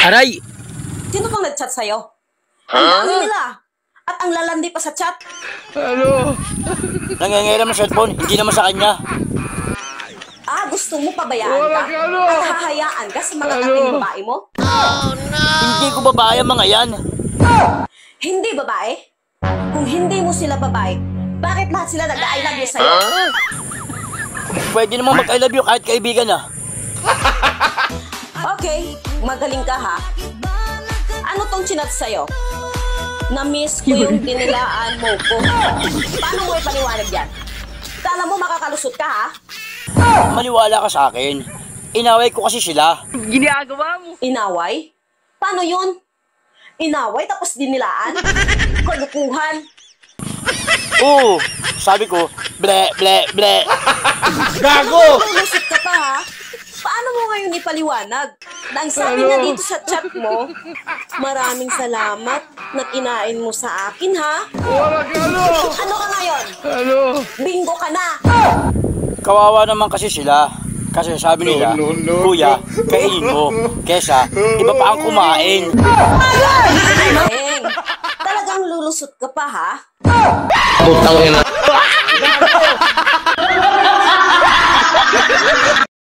Aray! Sino pang nag-chat sa'yo? Ang dami nila. At ang lalandi pa sa chat. Ano? Nangangiram ng cellphone, hindi naman sa kanya. Gusto mo pabayaan ka? At hahayaan ka sa mga kating babae mo? Oh, no! Hindi ko babae ang mga yan. Hindi babae? Kung hindi mo sila babae, bakit lahat sila nag-I love you sa'yo? Pwede naman mag-I love you kahit kaibigan na. Okay, magaling ka ha. Ano tong chinat sa'yo? Na-miss ko yung dinilaan mo ko. Paano mo ipaliwanag yan? Kala mo makakalusot ka ha? Maniwala ka sa akin. Inaway ko kasi sila. Ginagawa mo. Inaway? Paano yun? Inaway tapos dinilaan? Kalukuhan? Oo, sabi ko, ble, ble, ble. Gago! Lusot ka pa ha? Paano mo ngayon ipaliwanag? Na ang sabi na dito sa chat mo, maraming salamat na kinain mo sa akin ha? Ano ka ngayon? Bingo ka na! Kawawa naman kasi sila. Kasi sabi nila, Kuya, kainin mo. Kesa, iba pa ang kumain. Talagang lulusot ka pa ha? Putang ina.